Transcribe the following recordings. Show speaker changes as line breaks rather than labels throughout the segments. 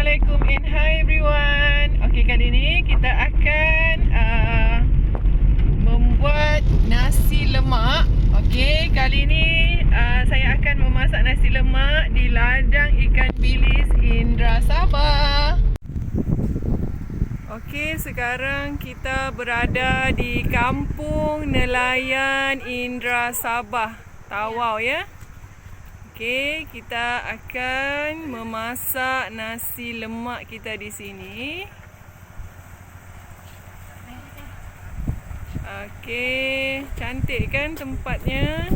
Assalamualaikum and hi everyone. Okey, kali ni kita akan membuat nasi lemak. Okey, kali ni saya akan memasak nasi lemak di ladang ikan bilis Indra Sabah. Okey, sekarang kita berada di kampung nelayan Indra Sabah, Tawau ya. Okey, kita akan memasak nasi lemak kita di sini. Okey, cantik kan tempatnya?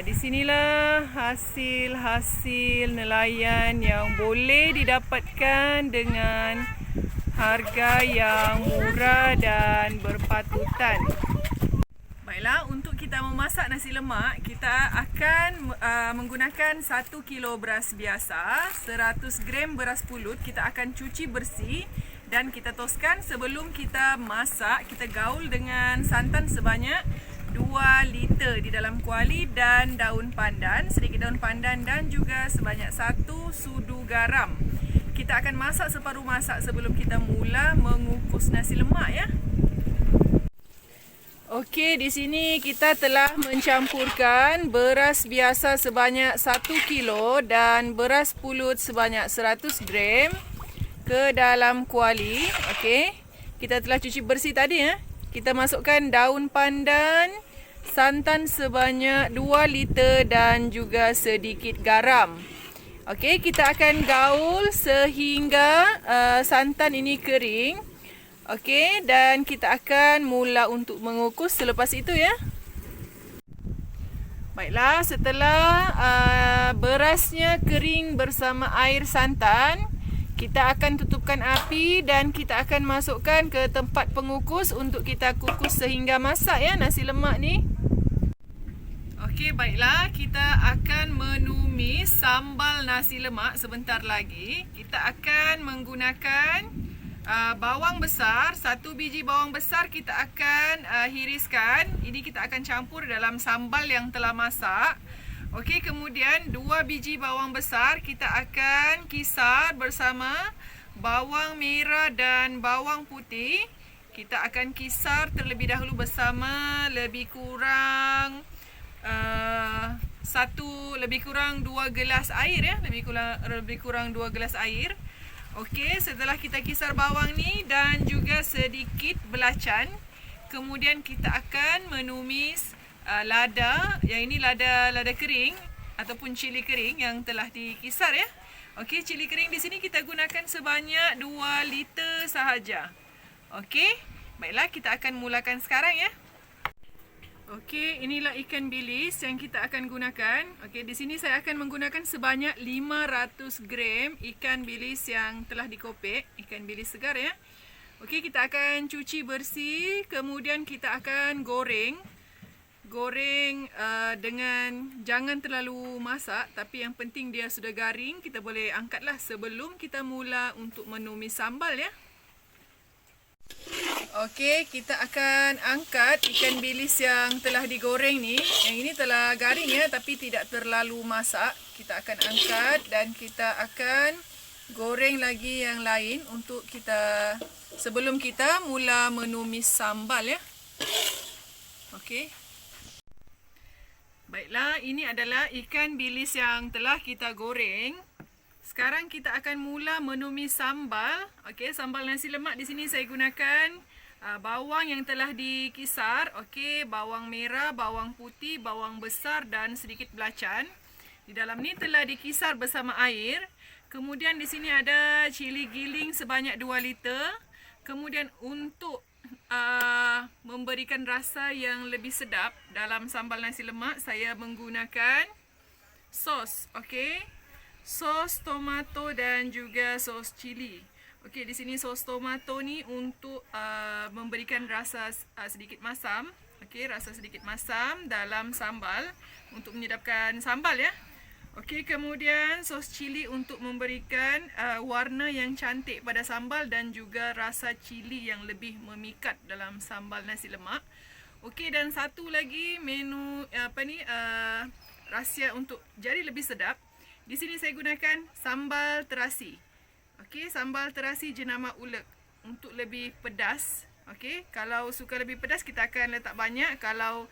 Di sinilah hasil-hasil nelayan yang boleh didapatkan dengan harga yang murah dan berpatutan. Baiklah, untuk kita memasak nasi lemak, kita akan menggunakan 1 kilo beras biasa, 100 gram beras pulut. Kita akan cuci bersih dan kita toskan. Sebelum kita masak, kita gaul dengan santan sebanyak 2 liter di dalam kuali dan daun pandan, sedikit daun pandan dan juga sebanyak 1 sudu garam. Kita akan masak separuh masak sebelum kita mula mengukus nasi lemak ya. Okey, di sini kita telah mencampurkan beras biasa sebanyak 1 kilo dan beras pulut sebanyak 100 gram ke dalam kuali. Okey, kita telah cuci bersih tadi ya. Kita masukkan daun pandan, santan sebanyak 2 liter dan juga sedikit garam. Okey, kita akan gaul sehingga santan ini kering. Okey, dan kita akan mula untuk mengukus selepas itu ya. Baiklah, setelah berasnya kering bersama air santan, kita akan tutupkan api dan kita akan masukkan ke tempat pengukus untuk kita kukus sehingga masak ya nasi lemak ni. Okey, baiklah, kita akan menumis sambal nasi lemak sebentar lagi. Kita akan menggunakan bawang besar, 1 biji bawang besar kita akan hiriskan. Ini kita akan campur dalam sambal yang telah masak. Okey, kemudian 2 biji bawang besar kita akan kisar bersama bawang merah dan bawang putih. Kita akan kisar terlebih dahulu bersama lebih kurang 2 gelas air ya, lebih kurang 2 gelas air. Okey, setelah kita kisar bawang ni dan juga sedikit belacan, kemudian kita akan menumis lada. Yang ini lada kering ataupun cili kering yang telah dikisar ya. Okey, cili kering di sini kita gunakan sebanyak 2 liter sahaja. Okey, baiklah kita akan mulakan sekarang ya. Okey, inilah ikan bilis yang kita akan gunakan. Okey, di sini saya akan menggunakan sebanyak 500 gram ikan bilis yang telah dikopek, ikan bilis segar ya. Okey, kita akan cuci bersih, kemudian kita akan goreng. Dengan jangan terlalu masak, tapi yang penting dia sudah garing, kita boleh angkatlah sebelum kita mula untuk menumis sambal ya. Okey, kita akan angkat ikan bilis yang telah digoreng ni. Yang ini telah garing ya, tapi tidak terlalu masak. Kita akan angkat dan kita akan goreng lagi yang lain untuk kita sebelum kita mula menumis sambal ya. Okey. Baiklah, ini adalah ikan bilis yang telah kita goreng. Sekarang kita akan mula menumis sambal. Okey, sambal nasi lemak di sini saya gunakan bawang yang telah dikisar. Okey, bawang merah, bawang putih, bawang besar dan sedikit belacan. Di dalam ni telah dikisar bersama air. Kemudian di sini ada cili giling sebanyak 2 liter. Kemudian untuk memberikan rasa yang lebih sedap dalam sambal nasi lemak, saya menggunakan sos. Okey, sos tomato dan juga sos cili. Okey, di sini sos tomato ni untuk memberikan rasa sedikit masam. Okey, rasa sedikit masam dalam sambal untuk menyedapkan sambal ya. Okey, kemudian sos cili untuk memberikan warna yang cantik pada sambal dan juga rasa cili yang lebih memikat dalam sambal nasi lemak. Okey, dan satu lagi menu rahsia untuk jadi lebih sedap. Di sini saya gunakan sambal terasi. Okey, sambal terasi jenama ulek untuk lebih pedas. Okey, kalau suka lebih pedas kita akan letak banyak. Kalau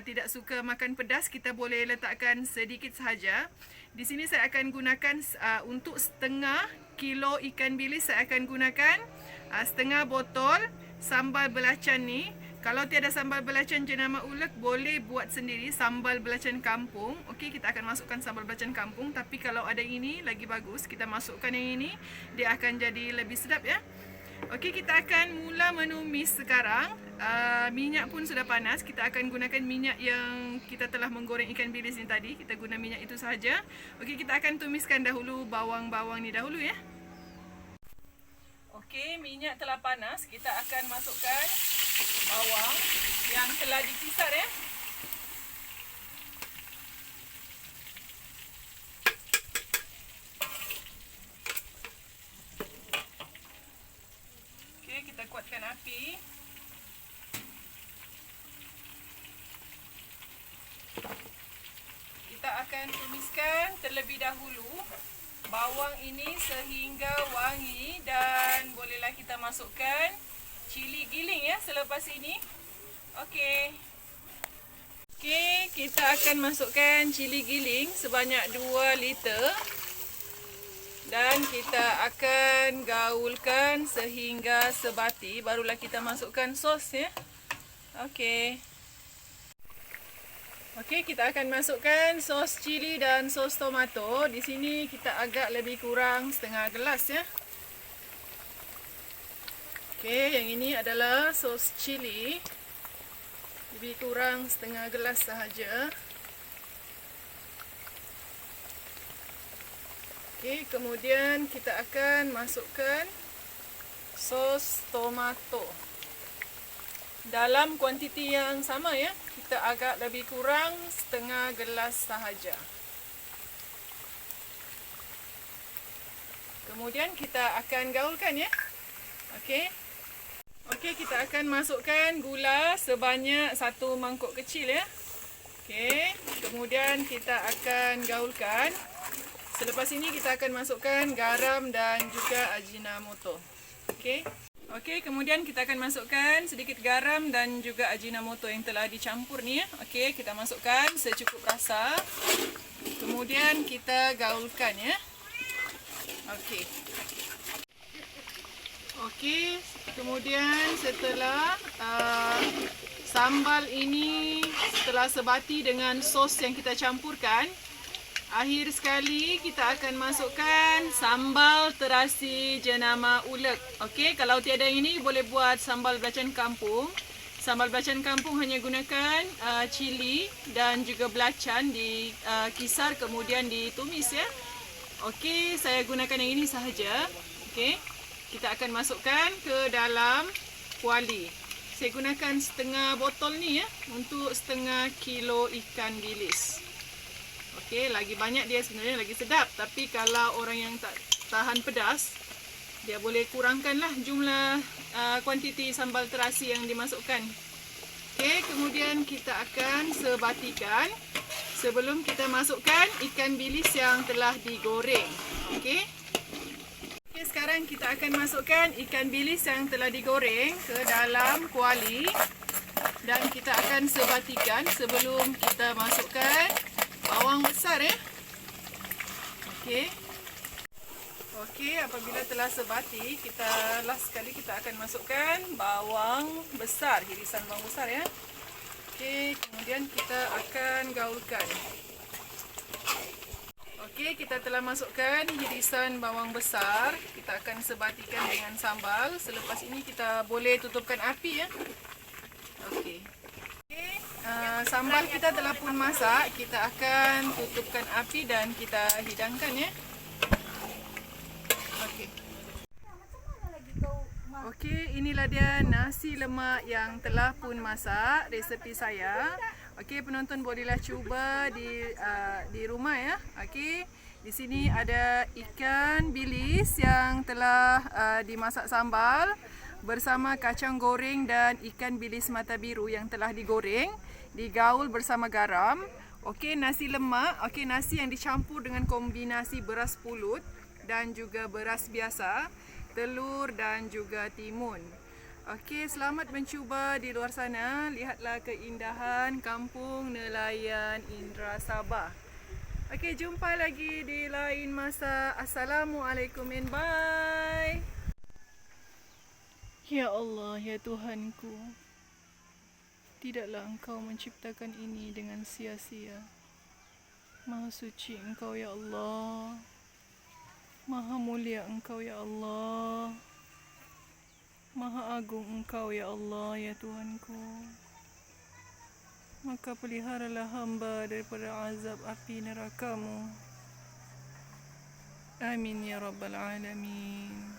tidak suka makan pedas, kita boleh letakkan sedikit sahaja. Di sini saya akan gunakan untuk setengah kilo ikan bilis, saya akan gunakan setengah botol sambal belacan ni. Kalau tiada sambal belacan jenama ulek, boleh buat sendiri sambal belacan kampung. Okey, kita akan masukkan sambal belacan kampung. Tapi kalau ada ini, lagi bagus. Kita masukkan yang ini, dia akan jadi lebih sedap ya. Okey, kita akan mula menumis sekarang. Minyak pun sudah panas. Kita akan gunakan minyak yang kita telah menggoreng ikan bilis ni tadi. Kita guna minyak itu sahaja. Okey, kita akan tumiskan dahulu bawang-bawang ni dahulu ya. Okey, minyak telah panas. Kita akan masukkan bawang yang telah dikisar ya. Okey, kita kuatkan api. Kita akan tumiskan terlebih dahulu bawang ini sehingga wangi, dan bolehlah kita masukkan cili giling ya selepas ini. Okey. Okey, kita akan masukkan cili giling sebanyak 2 liter. Dan kita akan gaulkan sehingga sebati, barulah kita masukkan sos ya. Okey. Okey, kita akan masukkan sos cili dan sos tomato. Di sini kita agak lebih kurang setengah gelas ya. Okey, yang ini adalah sos cili. Lebih kurang setengah gelas sahaja. Okey, kemudian kita akan masukkan sos tomato. Dalam kuantiti yang sama ya. Kita agak lebih kurang setengah gelas sahaja. Kemudian kita akan gaulkan ya. Okey. Okey, kita akan masukkan gula sebanyak 1 mangkuk kecil ya. Okey, kemudian kita akan gaulkan. Selepas ini kita akan masukkan garam dan juga ajinomoto. Okey. Okey, kemudian kita akan masukkan sedikit garam dan juga ajinomoto yang telah dicampur ni ya. Okey, kita masukkan secukup rasa. Kemudian kita gaulkan ya. Okey. Okey, kemudian setelah sambal ini setelah sebati dengan sos yang kita campurkan, akhir sekali kita akan masukkan sambal terasi jenama ulek. Okey, kalau tiada ini boleh buat sambal belacan kampung. Sambal belacan kampung hanya gunakan cili dan juga belacan dikisar kemudian ditumis ya. Okey, saya gunakan yang ini sahaja. Okey. Kita akan masukkan ke dalam kuali. Saya gunakan setengah botol ni ya untuk setengah kilo ikan bilis. Okey, lagi banyak dia sebenarnya lagi sedap. Tapi kalau orang yang tak tahan pedas, dia boleh kurangkanlah jumlah kuantiti sambal terasi yang dimasukkan. Okey, kemudian kita akan sebatikan sebelum kita masukkan ikan bilis yang telah digoreng. Okey. Okey, sekarang kita akan masukkan ikan bilis yang telah digoreng ke dalam kuali dan kita akan sebatikan sebelum kita masukkan bawang besar ya. Okey. Okey, apabila telah sebati, last sekali kita akan masukkan bawang besar, irisan bawang besar ya. Okey, kemudian kita akan gaulkan. Okey, kita telah masukkan irisan bawang besar. Kita akan sebatikan dengan sambal. Selepas ini kita boleh tutupkan api ya. Okey. Sambal kita telah pun masak. Kita akan tutupkan api dan kita hidangkan ya. Okey. Okey, inilah dia nasi lemak yang telah pun masak, resepi saya. Okey, penonton bolehlah cuba di rumah ya. Okey, di sini ada ikan bilis yang telah dimasak sambal bersama kacang goreng dan ikan bilis mata biru yang telah digoreng, digaul bersama garam. Okey, nasi lemak. Okey, nasi yang dicampur dengan kombinasi beras pulut dan juga beras biasa, telur dan juga timun. Okey, selamat mencuba di luar sana. Lihatlah keindahan kampung nelayan Indra Sabah. Okey, jumpa lagi di lain masa. Assalamualaikum and bye. Ya Allah, ya Tuhanku, tidaklah Engkau menciptakan ini dengan sia-sia. Maha suci Engkau ya Allah, Maha mulia Engkau ya Allah, Maha agung Engkau ya Allah, ya Tuhanku. Maka peliharalah hamba daripada azab api neraka-Mu. Amin ya Rabbal Alamin.